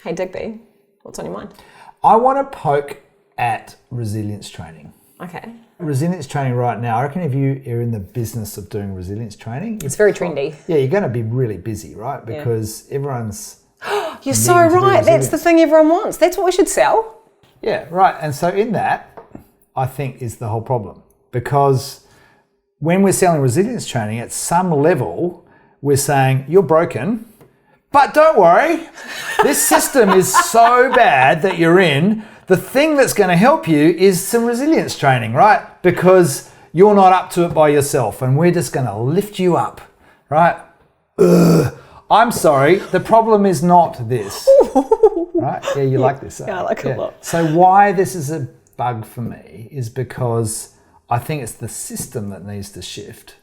Hey Digby, what's on your mind? I want to poke at resilience training. Okay. Resilience training right now, I reckon if you are in the business of doing resilience training... It's very trendy. Yeah, you're going to be really busy, right? Because everyone's... You're so right. That's the thing everyone wants. That's what we should sell. Yeah, right. And so in that, I think is the whole problem. Because when we're selling resilience training, at some level, we're saying, you're broken, but don't worry. This system is so bad that you're in. The thing that's going to help you is some resilience training, right? Because you're not up to it by yourself and we're just going to lift you up, right? Ugh. I'm sorry, the problem is not this. Right? Yeah, you like this. Yeah, I like it a lot. So why this is a bug for me is because I think it's the system that needs to shift,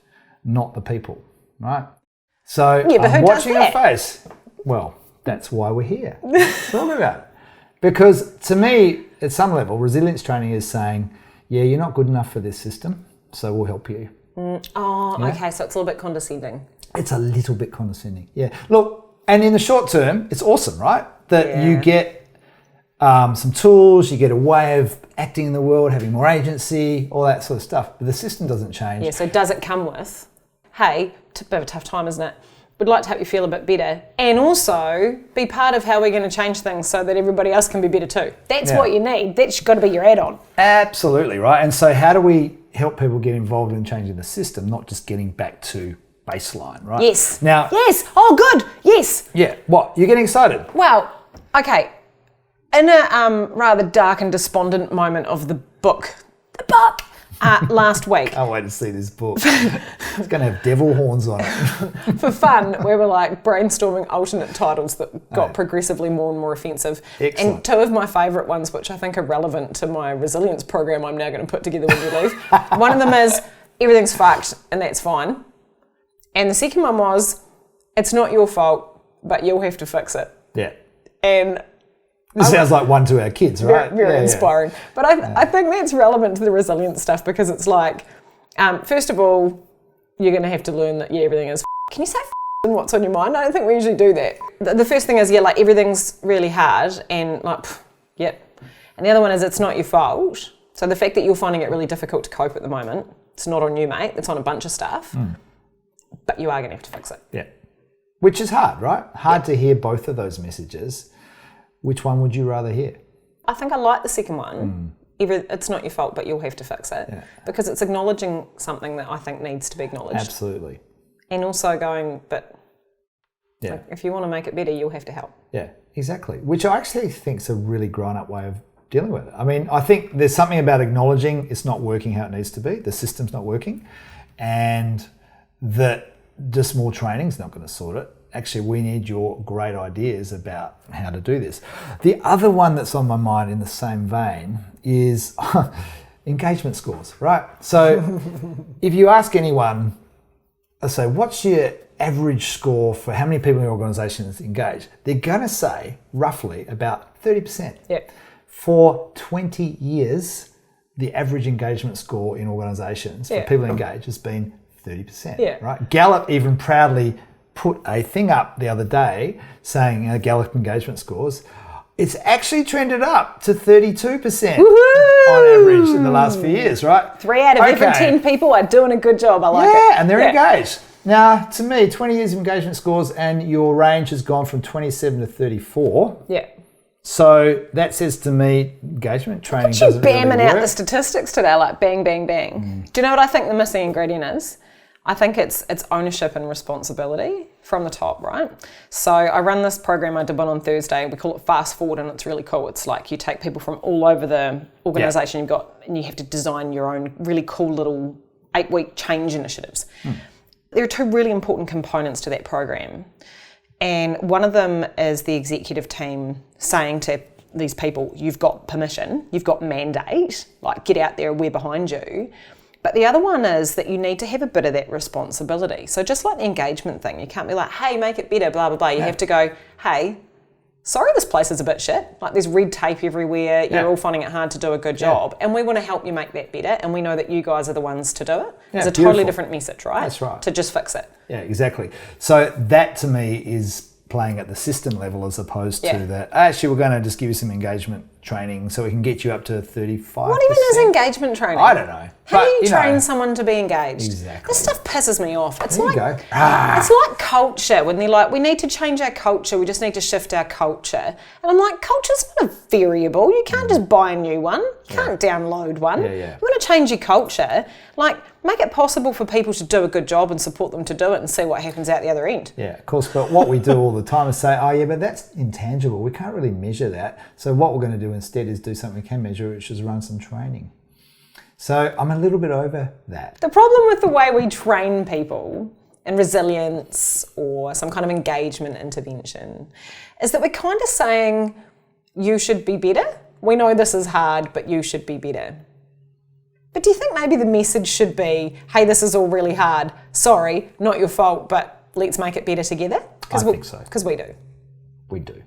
not the people, right? So I'm watching your face. Well, that's why we're here. Talk about it. Because to me, at some level, resilience training is saying, yeah, you're not good enough for this system, so we'll help you. Okay, so it's a little bit condescending. It's a little bit condescending, yeah. Look, and in the short term, it's awesome, right? That you get some tools, you get a way of acting in the world, having more agency, all that sort of stuff. But the system doesn't change. Yeah, so does it come with, hey, it's a bit of a tough time, isn't it? We'd like to help you feel a bit better and also be part of how we're going to change things so that everybody else can be better too. That's what you need. That's got to be your add-on. Absolutely, right? And so how do we help people get involved in changing the system, not just getting back to baseline, right? Yes. Now. Yes. Oh, good. Yes. Yeah. What? You're getting excited? Well, okay. In a rather dark and despondent moment of the book, last week. I can't wait to see this book. It's going to have devil horns on it. For fun, we were like brainstorming alternate titles that got progressively more and more offensive. Excellent. And two of my favourite ones, which I think are relevant to my resilience program I'm now going to put together when you leave. One of them is, everything's fucked and that's fine. And the second one was, it's not your fault, but you'll have to fix it. Yeah. And this sounds like one to our kids, right? Very inspiring. But I think that's relevant to the resilience stuff because it's like, first of all, you're going to have to learn that, everything is Can you say and what's on your mind? I don't think we usually do that. The first thing is, like everything's really hard and like, yep. And the other one is it's not your fault. So the fact that you're finding it really difficult to cope at the moment, it's not on you, mate. It's on a bunch of stuff. But you are going to have to fix it. Yeah. Which is hard, right? Hard to hear both of those messages. Which one would you rather hear? I think I like the second one. It's not your fault, but you'll have to fix it. Yeah. Because it's acknowledging something that I think needs to be acknowledged. Absolutely. And also going, but yeah, if you want to make it better, you'll have to help. Yeah, exactly. Which I actually think is a really grown-up way of dealing with it. I mean, I think there's something about acknowledging it's not working how it needs to be. The system's not working. And that just more training's not going to sort it. Actually, we need your great ideas about how to do this. The other one that's on my mind in the same vein is engagement scores, right? So if you ask anyone, I say, what's your average score for how many people in your organisation is engaged? They're going to say roughly about 30%. Yep. For 20 years, the average engagement score in organisations for people engaged has been 30%, right? Gallup even proudly put a thing up the other day saying Gallup engagement scores, it's actually trended up to 32% on average in the last few years, right? 3 out of every 10 people are doing a good job. I like it. Yeah, and they're engaged. Now, to me, 20 years of engagement scores and your range has gone from 27 to 34. Yeah. So that says to me, engagement training doesn't really work. Bamming out the statistics today, like bang, bang, bang. Do you know what I think the missing ingredient is? I think it's ownership and responsibility from the top, right? So I run this program I did one on Thursday. We call it Fast Forward, and it's really cool. It's like you take people from all over the organisation you've got, and you have to design your own really cool little 8-week change initiatives. There are 2 really important components to that program. And one of them is the executive team saying to these people, you've got permission, you've got mandate, like get out there, we're behind you. But the other one is that you need to have a bit of that responsibility. So just like the engagement thing, you can't be like, hey, make it better, blah, blah, blah. You have to go, hey, sorry this place is a bit shit. Like there's red tape everywhere. You're all finding it hard to do a good job. And we want to help you make that better. And we know that you guys are the ones to do it. It's a totally different message, right? That's right. To just fix it. Yeah, exactly. So that to me is playing at the system level as opposed Yeah. to that. Actually, we're going to just give you some engagement training so we can get you up to 35%. What even is engagement training? I don't know. How But, do you train know, someone to be engaged? Exactly. This stuff pisses me off. It's There you like go. Ah. it's like culture when they're like, we need to change our culture. We just need to shift our culture. And I'm like, culture's not a variable. You can't just buy a new one. You can't download one. Yeah, yeah. You want to change your culture, like make it possible for people to do a good job and support them to do it and see what happens out the other end. Yeah, of course. But what we do all the time is say, oh, yeah, but that's intangible. We can't really measure that. So what we're going to do instead is do something we can measure, which is run some training. So I'm a little bit over that. The problem with the way we train people in resilience or some kind of engagement intervention is that we're kind of saying, you should be better. We know this is hard, but you should be better. But do you think maybe the message should be, hey, this is all really hard. Sorry, not your fault, but let's make it better together? I think so. Because we do. We do.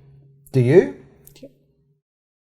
Do you?